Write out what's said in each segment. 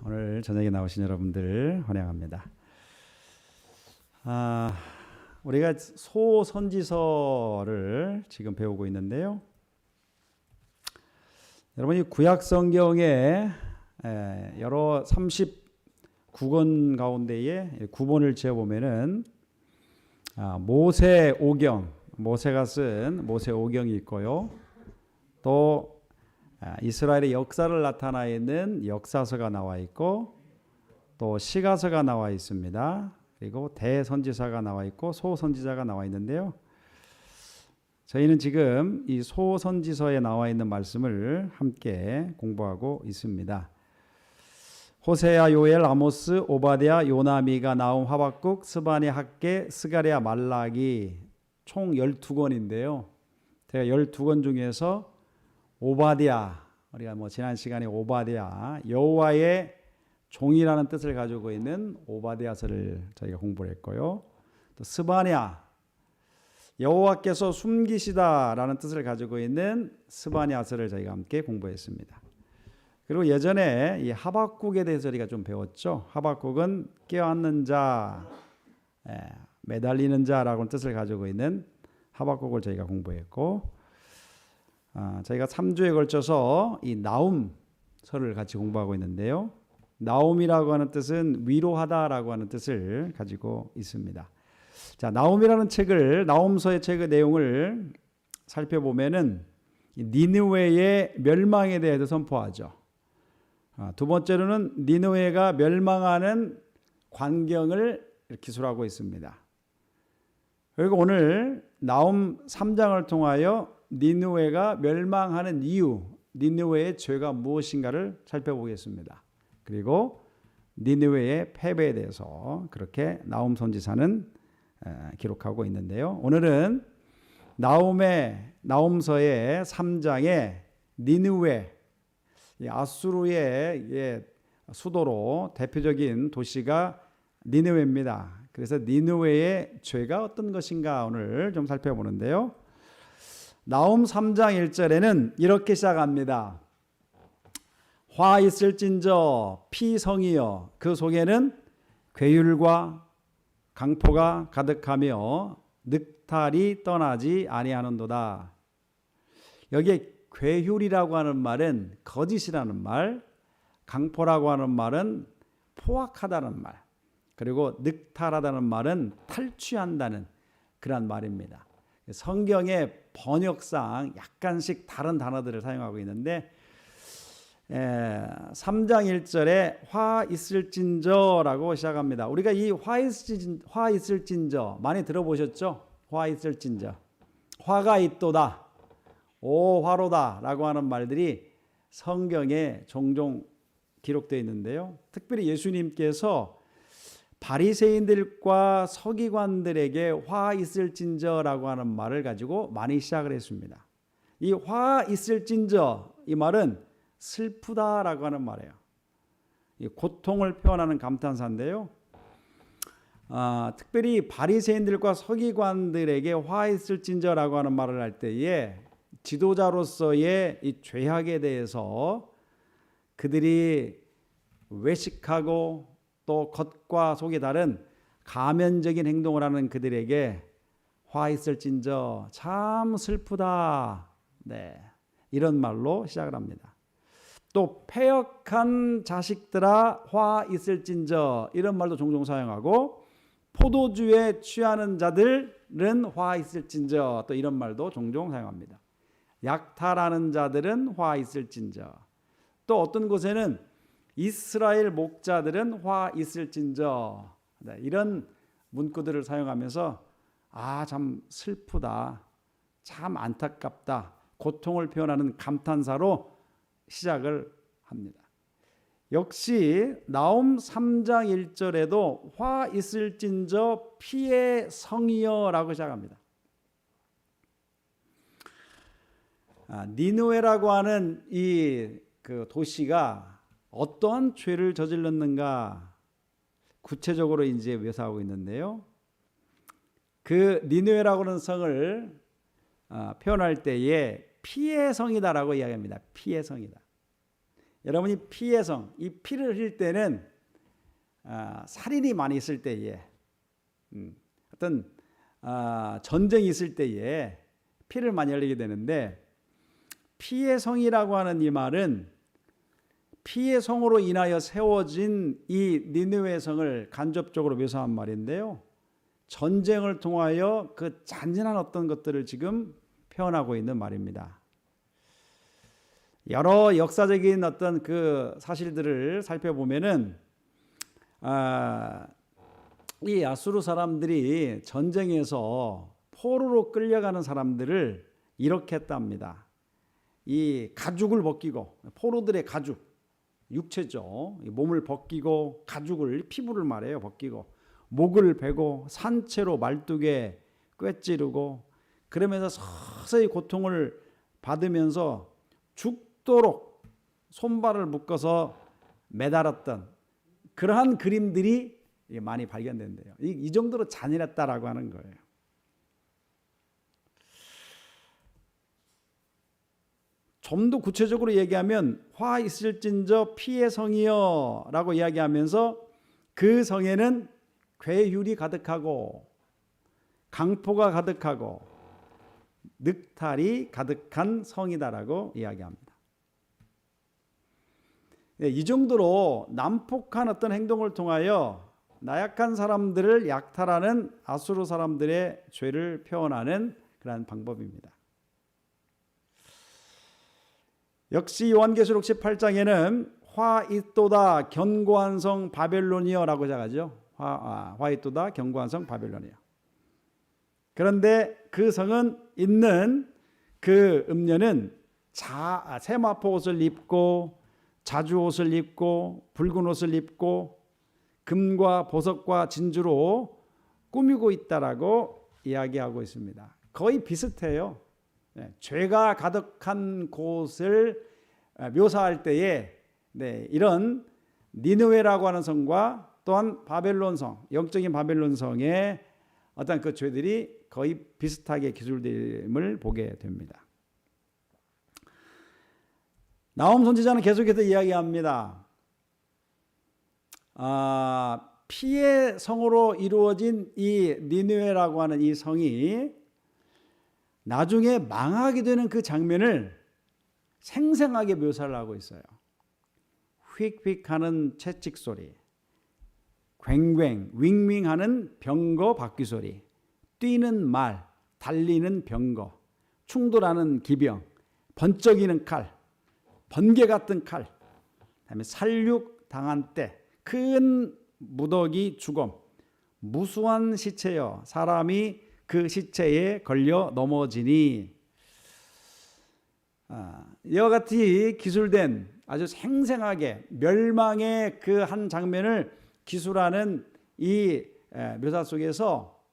오늘 저녁에 나오신 여러분들 환영합니다. 우리가 소선지서를 지금 배우고 있는데요. 여러분이 구약 성경에 여러 39권 가운데에 9번을 지어보면은 모세오경, 모세가 쓴 모세오경이 있고요. 또 이스라엘의 역사를 나타나 있는 역사서가 나와 있고, 또 시가서가 나와 있습니다. 그리고 대선지서가 나와 있고 소선지자가 나와 있는데요. 저희는 지금 이 소선지서에 나와 있는 말씀을 함께 공부하고 있습니다. 호세야, 요엘, 아모스, 오바댜, 요나, 미가, 나훔, 하박국, 스바냐, 학개, 스가랴, 말라기 총 12권인데요. 제가 12권 중에서 오바댜, 우리가 지난 시간에 오바댜, 여호와의 종이라는 뜻을 가지고 있는 오바댜서를 저희가 공부를 했고요. 또 스바냐, 여호와께서 숨기시다라는 뜻을 가지고 있는 스바냐서를 저희가 함께 공부했습니다. 그리고 예전에 이 하박국에 대해서 우리가 좀 배웠죠. 하박국은 껴안는 자, 매달리는 자라고 뜻을 가지고 있는 하박국을 저희가 공부했고, 저희가 3주에 걸쳐서 이 나훔서를 같이 공부하고 있는데요. 나훔이라고 하는 뜻은 위로하다라고 하는 뜻을 가지고 있습니다. 자, 나훔이라는 책을, 나훔서의 책의 내용을 살펴보면은 니느웨의 멸망에 대해서 선포하죠. 두 번째로는 니느웨가 멸망하는 광경을 기술하고 있습니다. 그리고 오늘 나훔 3장을 통하여 니느웨가 멸망하는 이유, 니느웨의 죄가 무엇인가를 살펴보겠습니다. 그리고 니느웨의 패배에 대해서 그렇게 나훔 선지자는 기록하고 있는데요. 오늘은 나훔서의 3장에 니느웨, 아수르의 수도로 대표적인 도시가 니느웨입니다. 그래서 니느웨의 죄가 어떤 것인가 오늘 좀 살펴보는데요. 나훔 3장 1절에는 이렇게 시작합니다. 화 있을진저 피성이여, 그 속에는 괴율과 강포가 가득하며 늑탈이 떠나지 아니하는도다. 여기에 괴율이라고 하는 말은 거짓이라는 말, 강포라고 하는 말은 포악하다는 말, 그리고 늑탈하다는 말은 탈취한다는 그런 말입니다. 성경의 번역상 약간씩 다른 단어들을 사용하고 있는데 3장 1절에 화 있을진저라고 시작합니다. 우리가 이 화 있을진저 많이 들어보셨죠? 화 있을진저, 화가 있도다, 오 화로다 라고 하는 말들이 성경에 종종 기록되어 있는데요. 특별히 예수님께서 바리새인들과 서기관들에게 화 있을진저라고 하는 말을 가지고 많이 시작을 했습니다. 이 화 있을진저, 이 말은 슬프다라고 하는 말이에요. 이 고통을 표현하는 감탄사인데요. 특별히 바리새인들과 서기관들에게 화 있을진저라고 하는 말을 할 때에 지도자로서의 이 죄악에 대해서 그들이 외식하고 또 겉과 속이 다른 가면적인 행동을 하는 그들에게 화 있을진저, 참 슬프다, 이런 말로 시작을 합니다. 또 패역한 자식들아 화 있을진저, 이런 말도 종종 사용하고, 포도주에 취하는 자들은 화 있을진저, 또 이런 말도 종종 사용합니다. 약탈하는 자들은 화 있을진저, 또 어떤 곳에는 이스라엘 목자들은 화 있을진저, 이런 문구들을 사용하면서 참 슬프다, 참 안타깝다, 고통을 표현하는 감탄사로 시작을 합니다. 역시 나훔 3장 1절에도 화 있을진저 피의 성이여라고 시작합니다. 니느웨라고 하는 이 도시가 어떠한 죄를 저질렀는가 구체적으로 이제 묘사하고 있는데요. 그 니느웨라고 하는 성을 표현할 때에 피의 성이다라고 이야기합니다. 피의 성이다. 여러분이 피의 성, 이 피를 흘릴 때는 살인이 많이 있을 때에 어떤 전쟁이 있을 때에 피를 많이 흘리게 되는데, 피의 성이라고 하는 이 말은 피의 성으로 인하여 세워진 이 니느웨 성을 간접적으로 묘사한 말인데요, 전쟁을 통하여 그 잔인한 어떤 것들을 지금 표현하고 있는 말입니다. 여러 역사적인 어떤 그 사실들을 살펴보면은 이 아수르 사람들이 전쟁에서 포로로 끌려가는 사람들을 이렇게 했답니다. 이 가죽을 벗기고, 포로들의 가죽, 육체죠. 몸을 벗기고 가죽을, 피부를 말해요. 벗기고 목을 베고 산채로 말뚝에 꿰찌르고, 그러면서 서서히 고통을 받으면서 죽도록 손발을 묶어서 매달았던 그러한 그림들이 많이 발견된대요. 이 정도로 잔인했다라고 하는 거예요. 좀 더 구체적으로 얘기하면 화 있을진저 피의 성이여 라고 이야기하면서 그 성에는 괴율이 가득하고 강포가 가득하고 늑탈이 가득한 성이다라고 이야기합니다. 이 정도로 난폭한 어떤 행동을 통하여 나약한 사람들을 약탈하는 아수르 사람들의 죄를 표현하는 그러한 방법입니다. 역시 요한계시록 18장에는 화 있도다 견고한 성 바벨론이여라고 자가죠. 화 있도다 견고한 성 바벨론이여. 그런데 그 성은 있는 그 음녀는 세마포 옷을 입고 자주 옷을 입고 붉은 옷을 입고 금과 보석과 진주로 꾸미고 있다라고 이야기하고 있습니다. 거의 비슷해요. 죄가 가득한 곳을 묘사할 때에 이런 니느웨라고 하는 성과 또한 바벨론 성, 영적인 바벨론 성의 어떤 그 죄들이 거의 비슷하게 기술됨을 보게 됩니다. 나홈 선지자는 계속해서 이야기합니다. 피의 성으로 이루어진 이 니느웨라고 하는 이 성이 나중에 망하게 되는 그 장면을 생생하게 묘사를 하고 있어요. 휙휙하는 채찍 소리, 괭괭, 윙윙하는 병거 바퀴 소리, 뛰는 말, 달리는 병거, 충돌하는 기병, 번쩍이는 칼, 번개 같은 칼, 그다음에 살육 당한 때, 큰 무더기 죽음, 무수한 시체여 사람이 그 시체에 걸려 넘어지니. 이와 같이 기술된 아주 생생하게 멸망의 그 한 장면을 기술하는 이 묘사 속에서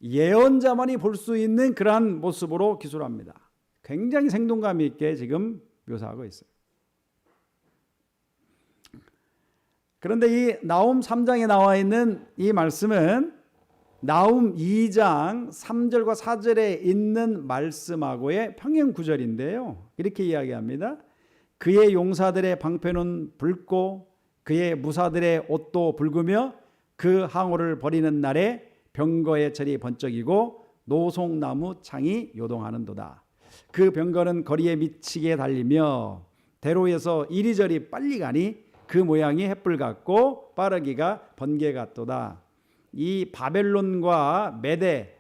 예언자만이 볼 수 있는 그러한 모습으로 기술합니다. 굉장히 생동감 있게 지금 묘사하고 있어요. 그런데 이 나홈 3장에 나와 있는 이 말씀은 나홈 2장 3절과 4절에 있는 말씀하고의 평행 구절인데요. 이렇게 이야기합니다. 그의 용사들의 방패는 붉고 그의 무사들의 옷도 붉으며 그 항우를 버리는 날에 병거의 철이 번쩍이고 노송나무 창이 요동하는도다. 그 병거는 거리에 미치게 달리며 대로에서 이리저리 빨리 가니 그 모양이 횃불 같고 빠르기가 번개 같도다. 이 바벨론과 메대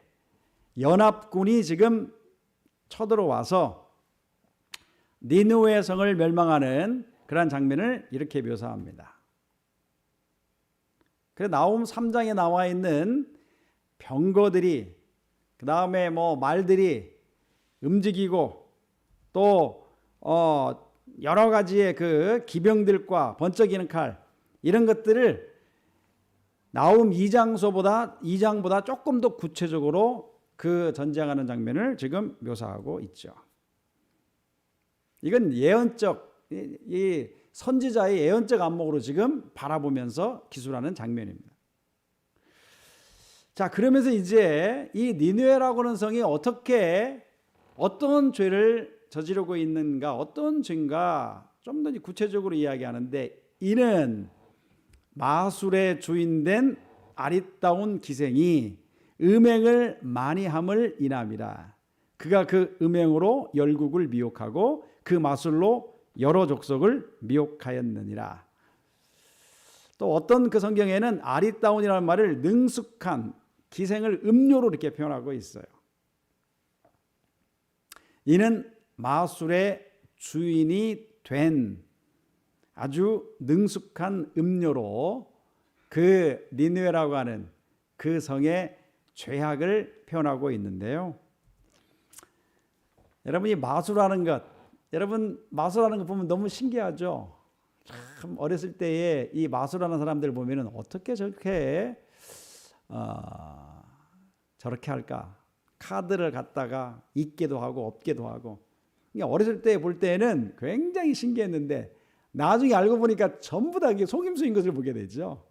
연합군이 지금 쳐들어와서 니느웨 성을 멸망하는 그런 장면을 이렇게 묘사합니다. 그래서 나홈 3장에 나와 있는 병거들이, 그 다음에 말들이 움직이고 또 여러 가지의 그 기병들과 번쩍이는 칼, 이런 것들을 나홈 2장보다 조금 더 구체적으로 그 전쟁하는 장면을 지금 묘사하고 있죠. 이건 예언적, 이 선지자의 예언적 안목으로 지금 바라보면서 기술하는 장면입니다. 자, 그러면서 이제 이 니느웨라고 하는 성이 어떤 죄를 저지르고 있는가, 어떤 죄인가, 좀 더 구체적으로 이야기하는데 이는 마술의 주인된 아리따운 기생이 음행을 많이 함을 인함이라. 그가 그 음행으로 열국을 미혹하고 그 마술로 여러 족속을 미혹하였느니라. 또 어떤 그 성경에는 아리따운이라는 말을 능숙한 기생을 음료로 이렇게 표현하고 있어요. 이는 마술의 주인이 된 아주 능숙한 음료로 그 니느웨라고 하는 그 성의 죄악을 표현하고 있는데요. 여러분이 마술하는 것, 여러분 마술하는 거 보면 너무 신기하죠. 참 어렸을 때에 이 마술하는 사람들 보면은 어떻게 저렇게 할까? 카드를 갖다가 있게도 하고 없게도 하고. 그러니까 어렸을 때 볼 때는 굉장히 신기했는데 나중에 알고 보니까 전부 다 이게 속임수인 것을 보게 되죠.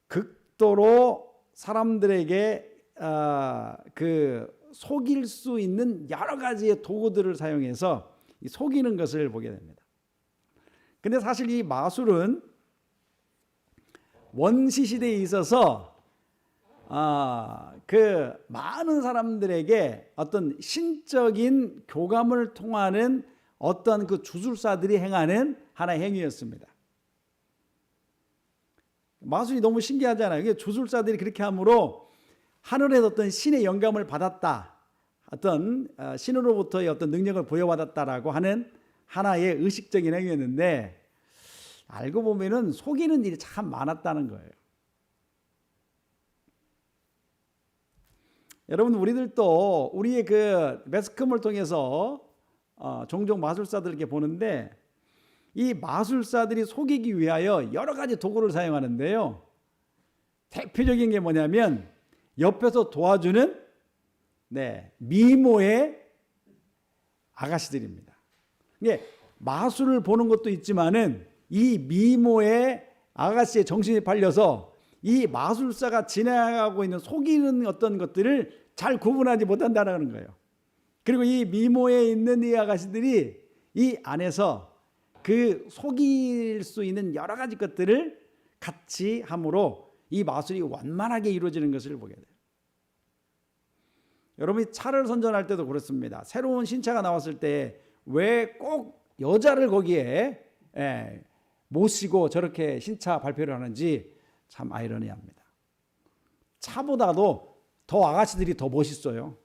극도로 사람들에게 그 속일 수 있는 여러 가지의 도구들을 사용해서 속이는 것을 보게 됩니다. 근데 사실 이 마술은 원시 시대에 있어서 그 많은 사람들에게 어떤 신적인 교감을 통하는 어떤 그 주술사들이 행하는 하나의 행위였습니다. 마술이 너무 신기하잖아요. 주술사들이 그렇게 함으로 하늘에서 어떤 신의 영감을 받았다, 어떤 신으로부터의 어떤 능력을 부여받았다라고 하는 하나의 의식적인 행위였는데 알고 보면은 속이는 일이 참 많았다는 거예요. 여러분, 우리들도 우리의 그 매스컴을 통해서 종종 마술사들 이렇게 보는데 이 마술사들이 속이기 위하여 여러 가지 도구를 사용하는데요. 대표적인 게 뭐냐면 옆에서 도와주는 미모의 아가씨들입니다. 이게 마술을 보는 것도 있지만은 이 미모의 아가씨의 정신이 팔려서 이 마술사가 진행하고 있는 속이는 어떤 것들을 잘 구분하지 못한다는 거예요. 그리고 이 미모에 있는 이 아가씨들이 이 안에서 그 속일 수 있는 여러 가지 것들을 같이 함으로 이 마술이 완만하게 이루어지는 것을 보게 돼요. 여러분이 차를 선전할 때도 그렇습니다. 새로운 신차가 나왔을 때 왜 꼭 여자를 거기에 모시고 저렇게 신차 발표를 하는지 참 아이러니합니다. 차보다도 더 아가씨들이 더 멋있어요.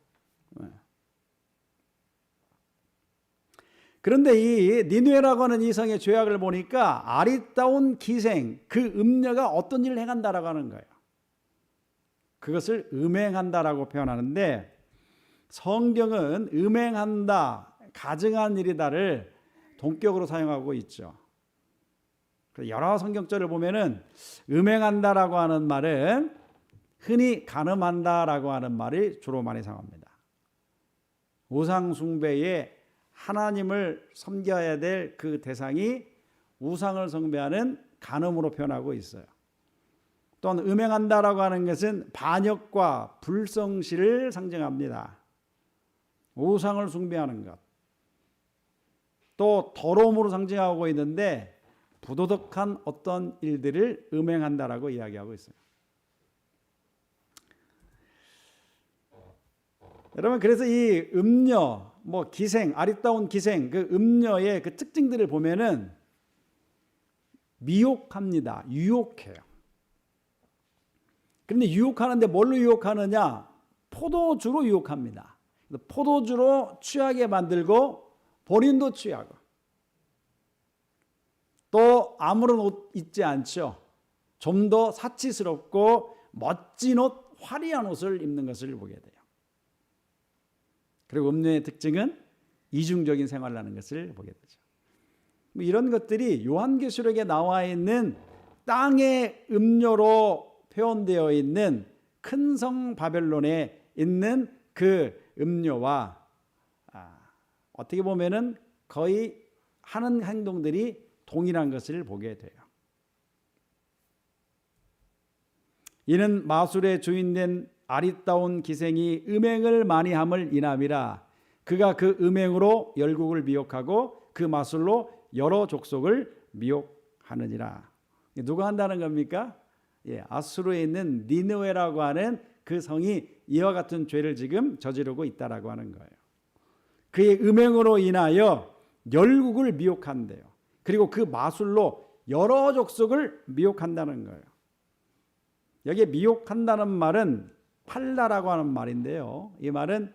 그런데 이 니느웨라고 하는 이 성의 죄악을 보니까 아리따운 기생, 그 음녀가 어떤 일을 행한다라고 하는 거예요. 그것을 음행한다라고 표현하는데 성경은 음행한다, 가증한 일이다를 동격으로 사용하고 있죠. 여러 성경절을 보면은 음행한다라고 하는 말은 흔히 간음한다라고 하는 말이 주로 많이 사용합니다. 우상 숭배에 하나님을 섬겨야 될 그 대상이 우상을 숭배하는 간음으로 표현하고 있어요. 또한 음행한다라고 하는 것은 반역과 불성실을 상징합니다. 우상을 숭배하는 것. 또 더러움으로 상징하고 있는데 부도덕한 어떤 일들을 음행한다라고 이야기하고 있어요. 여러분, 그래서 이 음녀, 기생, 아리따운 기생, 그 음녀의 그 특징들을 보면은 미혹합니다. 유혹해요. 그런데 유혹하는데 뭘로 유혹하느냐? 포도주로 유혹합니다. 포도주로 취하게 만들고 본인도 취하고 또 아무런 옷 입지 않죠. 좀 더 사치스럽고 멋진 옷, 화려한 옷을 입는 것을 보게 돼요. 그리고 음료의 특징은 이중적인 생활을 하는 것을 보게 되죠. 이런 것들이 요한계시록에 나와 있는 땅의 음료로 표현되어 있는 큰 성 바벨론에 있는 그 음료와 어떻게 보면은 거의 하는 행동들이 동일한 것을 보게 돼요. 이는 마술의 주인된 아리따운 기생이 음행을 많이 함을 인함이라. 그가 그 음행으로 열국을 미혹하고 그 마술로 여러 족속을 미혹하느니라. 누가 한다는 겁니까? 아수르에 있는 니느웨라고 하는 그 성이 이와 같은 죄를 지금 저지르고 있다라고 하는 거예요. 그의 음행으로 인하여 열국을 미혹한대요. 그리고 그 마술로 여러 족속을 미혹한다는 거예요. 여기에 미혹한다는 말은 팔라라고 하는 말인데요. 이 말은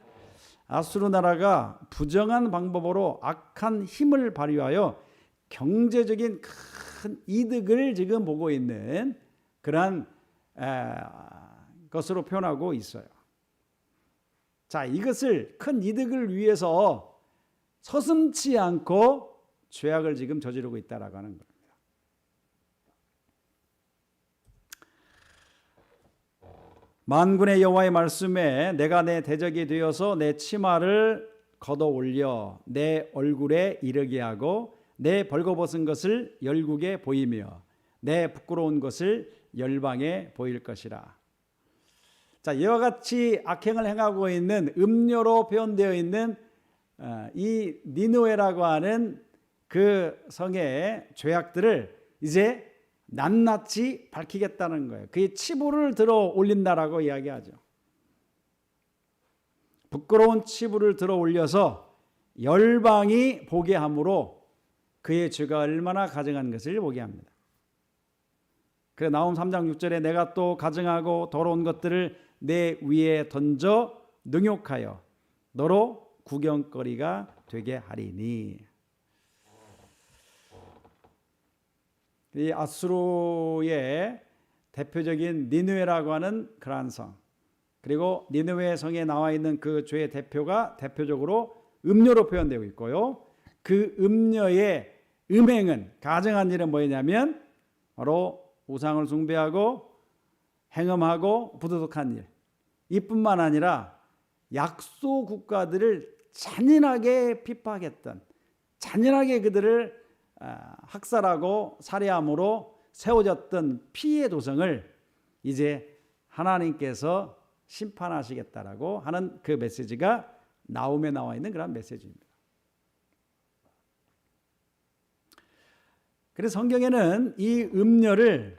아수르 나라가 부정한 방법으로 악한 힘을 발휘하여 경제적인 큰 이득을 지금 보고 있는 그러한 것으로 표현하고 있어요. 자, 이것을 큰 이득을 위해서 서슴지 않고 죄악을 지금 저지르고 있다라고 하는 겁니다. 만군의 여호와의 말씀에 내가 내 대적이 되어서 내 치마를 걷어 올려 내 얼굴에 이르게 하고 내 벌거벗은 것을 열국에 보이며 내 부끄러운 것을 열방에 보일 것이라. 자, 이와 같이 악행을 행하고 있는 음녀로 표현되어 있는 이 니느웨라고 하는 그 성의 죄악들을 이제 낱낱이 밝히겠다는 거예요. 그의 치부를 들어 올린다라고 이야기하죠. 부끄러운 치부를 들어 올려서 열방이 보게 함으로 그의 죄가 얼마나 가증한 것을 보게 합니다. 그래 나홈 3장 6절에 내가 또 가증하고 더러운 것들을 내 위에 던져 능욕하여 너로 구경거리가 되게 하리니. 이 아수르의 대표적인 니느웨라고 하는 그러한 성, 그리고 니느웨 성에 나와 있는 그 죄의 대표가 대표적으로 음녀로 표현되고 있고요. 그 음녀의 음행은 가증한 일은 뭐냐면 바로 우상을 숭배하고 행음하고 부도덕한 일, 이뿐만 아니라 약소 국가들을 잔인하게 핍박했던, 잔인하게 그들을 학살하고 살해함으로 세워졌던 피의 도성을 이제 하나님께서 심판하시겠다라고 하는 그 메시지가 나홈에 나와 있는 그런 메시지입니다. 그래서 성경에는 이 음녀를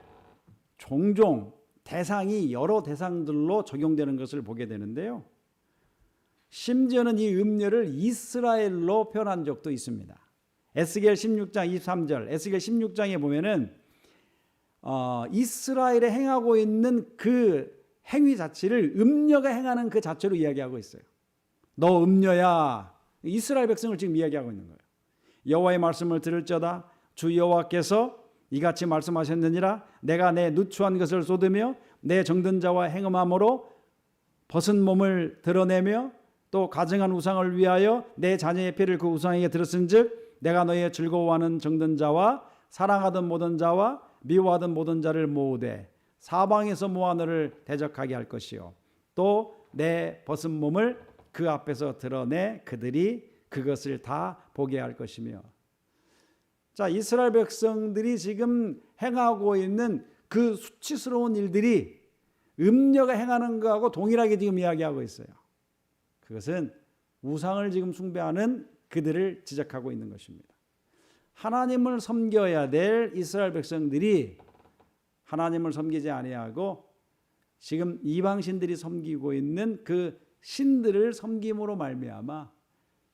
종종 대상이 여러 대상들로 적용되는 것을 보게 되는데요. 심지어는 이 음녀를 이스라엘로 표현한 적도 있습니다. 에스겔 16장 23절, 에스겔 16장에 보면은 이스라엘에 행하고 있는 그 행위 자체를 음녀가 행하는 그 자체로 이야기하고 있어요. 너 음녀야. 이스라엘 백성을 지금 이야기하고 있는 거예요. 여호와의 말씀을 들을지어다 주 여호와께서 이같이 말씀하셨느니라 내가 내 누추한 것을 쏟으며 내 정든 자와 행음함으로 벗은 몸을 드러내며 또 가증한 우상을 위하여 내 자녀의 피를 그 우상에게 들었은즉 내가 너희의 즐거워하는 정든 자와 사랑하던 모든 자와 미워하던 모든 자를 모으되 사방에서 모아 너를 대적하게 할 것이요 또 내 벗은 몸을 그 앞에서 드러내 그들이 그것을 다 보게 할 것이며. 자, 이스라엘 백성들이 지금 행하고 있는 그 수치스러운 일들이 음녀가 행하는 것하고 동일하게 지금 이야기하고 있어요. 그것은 우상을 지금 숭배하는 그들을 지적하고 있는 것입니다. 하나님을 섬겨야 될 이스라엘 백성들이 하나님을 섬기지 아니하고 지금 이방신들이 섬기고 있는 그 신들을 섬김으로 말미암아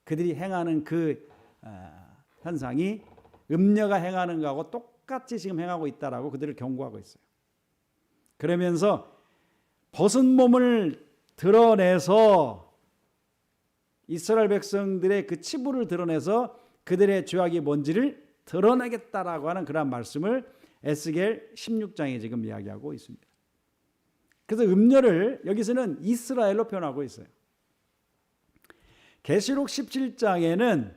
그들이 행하는 그 현상이 음녀가 행하는 것하고 똑같이 지금 행하고 있다라고 그들을 경고하고 있어요. 그러면서 벗은 몸을 드러내서 이스라엘 백성들의 그 치부를 드러내서 그들의 죄악이 뭔지를 드러내겠다라고 하는 그런 말씀을 에스겔 16장에 지금 이야기하고 있습니다. 그래서 음녀를 여기서는 이스라엘로 표현하고 있어요. 계시록 17장에는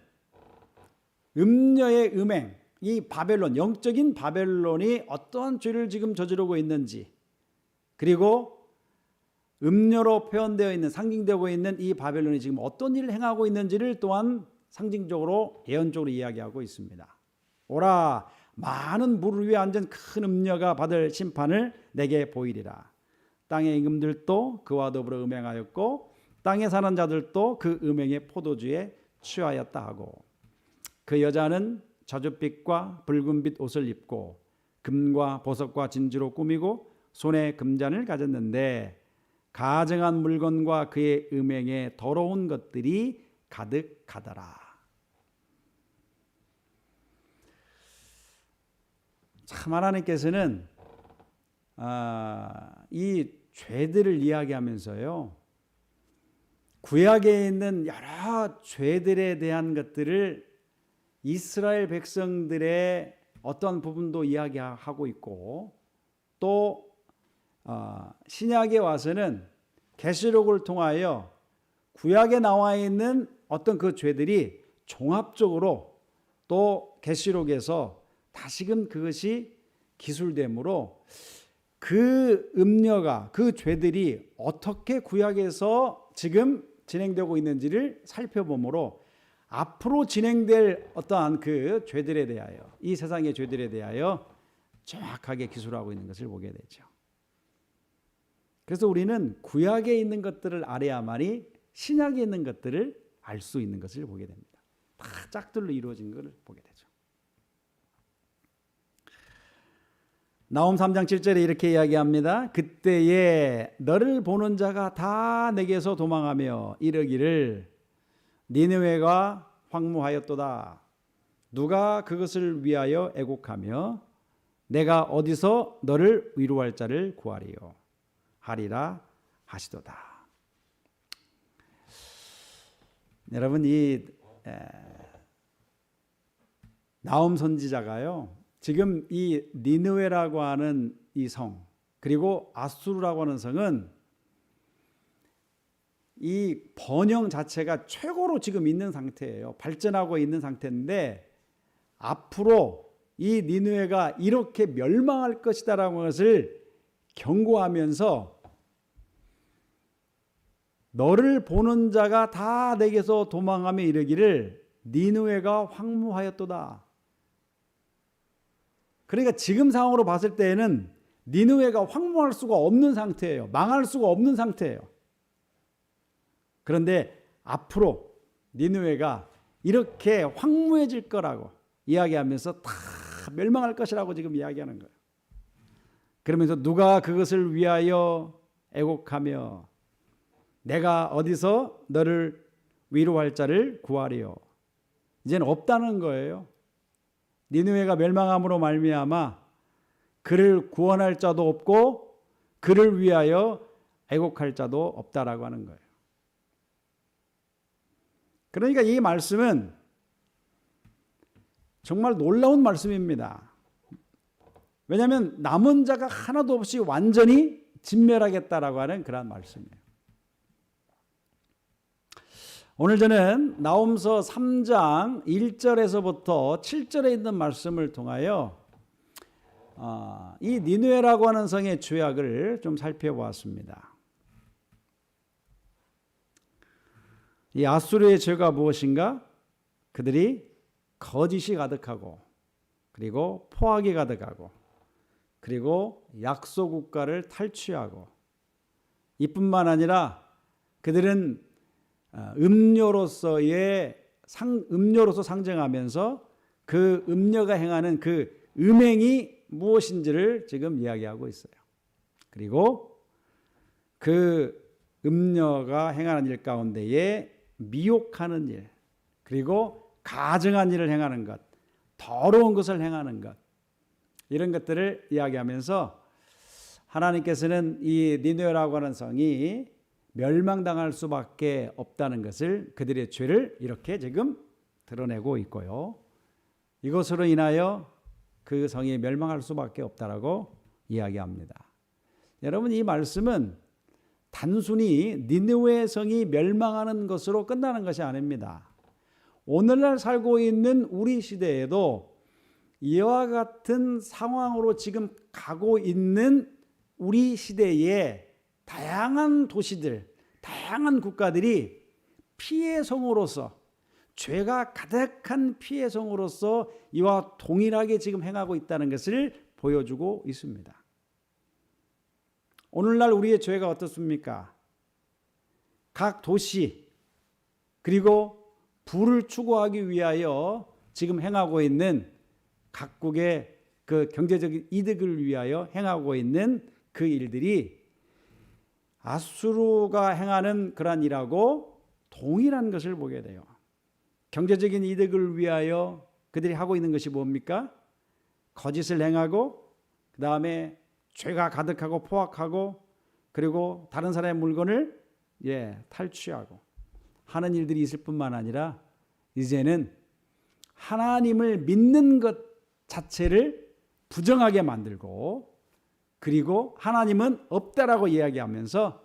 음녀의 음행, 이 바벨론, 영적인 바벨론이 어떠한 죄를 지금 저지르고 있는지, 그리고 음녀로 표현되어 있는, 상징되고 있는 이 바벨론이 지금 어떤 일을 행하고 있는지를 또한 상징적으로 예언적으로 이야기하고 있습니다. 오라, 많은 물 위에 앉은 큰 음녀가 받을 심판을 내게 보이리라. 땅의 임금들도 그와 더불어 음행하였고 땅에 사는 자들도 그 음행의 포도주에 취하였다 하고. 그 여자는 저줏빛과 붉은빛 옷을 입고 금과 보석과 진주로 꾸미고 손에 금잔을 가졌는데 가증한 물건과 그의 음행에 더러운 것들이 가득하더라. 참 하나님께서는 이 죄들을 이야기하면서요, 구약에 있는 여러 죄들에 대한 것들을 이스라엘 백성들의 어떤 부분도 이야기하고 있고, 또 신약에 와서는 계시록을 통하여 구약에 나와 있는 어떤 그 죄들이 종합적으로 또 계시록에서 다시금 그것이 기술되므로 그 음녀가, 그 죄들이 어떻게 구약에서 지금 진행되고 있는지를 살펴보므로 앞으로 진행될 어떠한 그 죄들에 대하여, 이 세상의 죄들에 대하여 정확하게 기술하고 있는 것을 보게 되죠. 그래서 우리는 구약에 있는 것들을 알아야만이 신약에 있는 것들을 알 수 있는 것을 보게 됩니다. 다 짝들로 이루어진 것을 보게 되죠. 나홈 3장 7절에 이렇게 이야기합니다. 그때에 너를 보는 자가 다 내게서 도망하며 이르기를 니느웨가 황무하였도다. 누가 그것을 위하여 애곡하며 내가 어디서 너를 위로할 자를 구하리요 하리라 하시도다. 여러분, 이 나홈 선지자가요, 지금 이 니느웨라고 하는 이 성, 그리고 아수르라고 하는 성은 이 번영 자체가 최고로 지금 있는 상태예요. 발전하고 있는 상태인데 앞으로 이 니느웨가 이렇게 멸망할 것이다라는 것을 경고하면서 너를 보는 자가 다 내게서 도망하며 이르기를 니느웨가 황무하였도다. 그러니까 지금 상황으로 봤을 때에는 니느웨가 황무할 수가 없는 상태예요. 망할 수가 없는 상태예요. 그런데 앞으로 니느웨가 이렇게 황무해질 거라고 이야기하면서 다 멸망할 것이라고 지금 이야기하는 거예요. 그러면서 누가 그것을 위하여 애곡하며 내가 어디서 너를 위로할 자를 구하리요. 이제는 없다는 거예요. 니느웨가 멸망함으로 말미암아 그를 구원할 자도 없고 그를 위하여 애곡할 자도 없다라고 하는 거예요. 그러니까 이 말씀은 정말 놀라운 말씀입니다. 왜냐하면 남은 자가 하나도 없이 완전히 진멸하겠다라고 하는 그런 말씀이에요. 오늘 저는 나홈서 3장 1절에서부터 7절에 있는 말씀을 통하여 이 니느웨라고 하는 성의 죄악을 좀 살펴보았습니다. 이 아수르의 죄가 무엇인가? 그들이 거짓이 가득하고 그리고 포악이 가득하고 그리고 약소 국가를 탈취하고 이뿐만 아니라 그들은 음료로서 상정하면서 그 음료가 행하는 그 음행이 무엇인지를 지금 이야기하고 있어요. 그리고 그 음료가 행하는 일 가운데에 미혹하는 일, 그리고 가증한 일을 행하는 것, 더러운 것을 행하는 것, 이런 것들을 이야기하면서 하나님께서는 이 니느웨라고 하는 성이 멸망당할 수밖에 없다는 것을, 그들의 죄를 이렇게 지금 드러내고 있고요. 이것으로 인하여 그 성이 멸망할 수밖에 없다라고 이야기합니다. 여러분, 이 말씀은 단순히 니느웨 성이 멸망하는 것으로 끝나는 것이 아닙니다. 오늘날 살고 있는 우리 시대에도 이와 같은 상황으로 지금 가고 있는 우리 시대에 다양한 도시들, 다양한 국가들이 피해 성으로서, 죄가 가득한 피해 성으로서 이와 동일하게 지금 행하고 있다는 것을 보여주고 있습니다. 오늘날 우리의 죄가 어떻습니까? 각 도시, 그리고 부를 추구하기 위하여 지금 행하고 있는 각국의 그 경제적인 이득을 위하여 행하고 있는 그 일들이 아수르가 행하는 그러한 일하고 동일한 것을 보게 돼요. 경제적인 이득을 위하여 그들이 하고 있는 것이 뭡니까? 거짓을 행하고 그 다음에 죄가 가득하고 포악하고 그리고 다른 사람의 물건을 탈취하고 하는 일들이 있을 뿐만 아니라 이제는 하나님을 믿는 것 자체를 부정하게 만들고 그리고 하나님은 없다라고 이야기하면서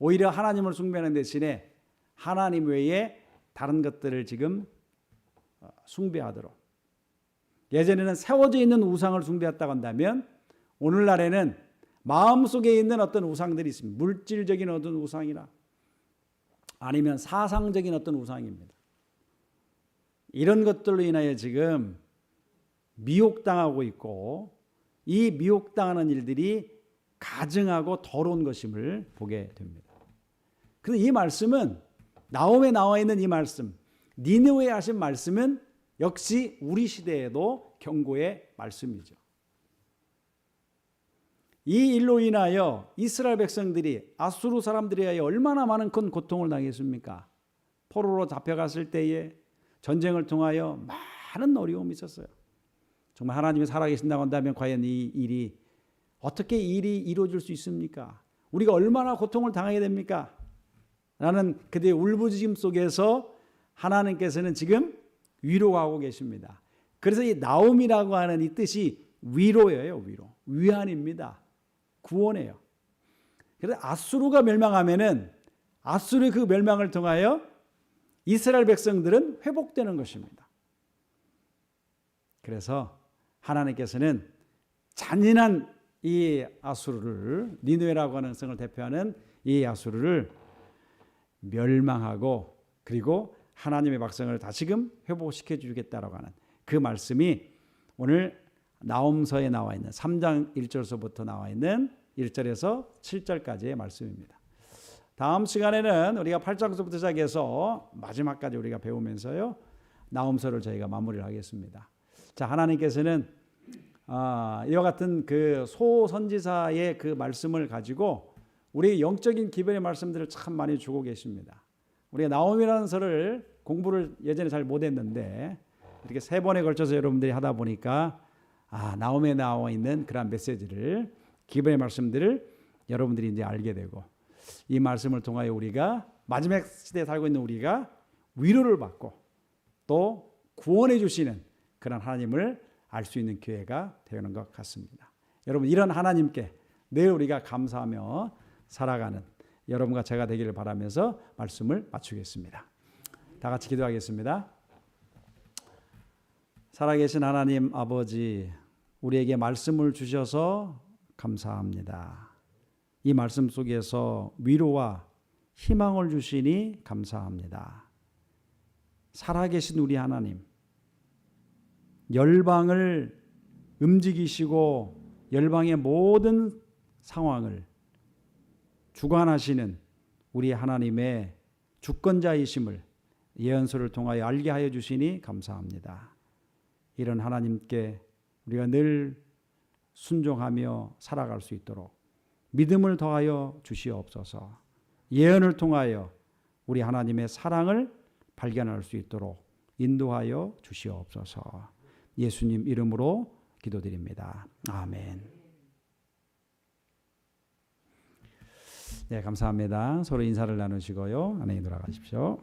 오히려 하나님을 숭배하는 대신에 하나님 외에 다른 것들을 지금 숭배하도록, 예전에는 세워져 있는 우상을 숭배했다고 한다면 오늘날에는 마음속에 있는 어떤 우상들이 있습니다. 물질적인 어떤 우상이나 아니면 사상적인 어떤 우상입니다. 이런 것들로 인하여 지금 미혹당하고 있고 이 미혹당하는 일들이 가증하고 더러운 것임을 보게 됩니다. 그래서 이 말씀은 나홈에 나와 있는 이 말씀, 니느웨에 하신 말씀은 역시 우리 시대에도 경고의 말씀이죠. 이 일로 인하여 이스라엘 백성들이 아수르 사람들에 의하여 얼마나 많은 큰 고통을 당했습니까? 포로로 잡혀갔을 때에 전쟁을 통하여 많은 어려움이 있었어요. 정말 하나님이 살아계신다고 한다면 과연 이 일이 어떻게 일이 이루어질 수 있습니까? 우리가 얼마나 고통을 당하게 됩니까? 라는 그들의 울부짖음 속에서 하나님께서는 지금 위로하고 계십니다. 그래서 이 나홈이라고 하는 이 뜻이 위로예요. 위로. 위안입니다. 구원이에요. 그래서 아수르가 멸망하면은 아수르의 그 멸망을 통하여 이스라엘 백성들은 회복되는 것입니다. 그래서 하나님께서는 잔인한 이 아수르를, 니느웨라고 하는 성을 대표하는 이 아수르를 멸망하고 그리고 하나님의 백성을 다시금 회복시켜 주겠다라고 하는 그 말씀이 오늘 나홈서에 나와 있는 3장 1절서부터 나와 있는 1절에서 7절까지의 말씀입니다. 다음 시간에는 우리가 8장서부터 시작해서 마지막까지 우리가 배우면서요 나홈서를 저희가 마무리를 하겠습니다. 자, 하나님께서는 이와 같은 그 소선지자의 그 말씀을 가지고 우리 영적인 기별의 말씀들을 참 많이 주고 계십니다. 우리가 나홈이라는 서를 공부를 예전에 잘 못했는데 이렇게 3번에 걸쳐서 여러분들이 하다 보니까 나홈에 나와 있는 그런 메시지를, 기별의 말씀들을 여러분들이 이제 알게 되고 이 말씀을 통하여 우리가 마지막 시대에 살고 있는 우리가 위로를 받고 또 구원해 주시는 그런 하나님을 알 수 있는 기회가 되는 것 같습니다. 여러분, 이런 하나님께 늘 우리가 감사하며 살아가는 여러분과 제가 되기를 바라면서 말씀을 마치겠습니다. 다 같이 기도하겠습니다. 살아계신 하나님 아버지, 우리에게 말씀을 주셔서 감사합니다. 이 말씀 속에서 위로와 희망을 주시니 감사합니다. 살아계신 우리 하나님, 열방을 움직이시고 열방의 모든 상황을 주관하시는 우리 하나님의 주권자이심을 예언서를 통하여 알게 하여 주시니 감사합니다. 이런 하나님께 우리가 늘 순종하며 살아갈 수 있도록 믿음을 더하여 주시옵소서. 예언을 통하여 우리 하나님의 사랑을 발견할 수 있도록 인도하여 주시옵소서. 예수님 이름으로 기도드립니다. 아멘. 네, 감사합니다. 서로 인사를 나누시고요. 안녕히 돌아가십시오.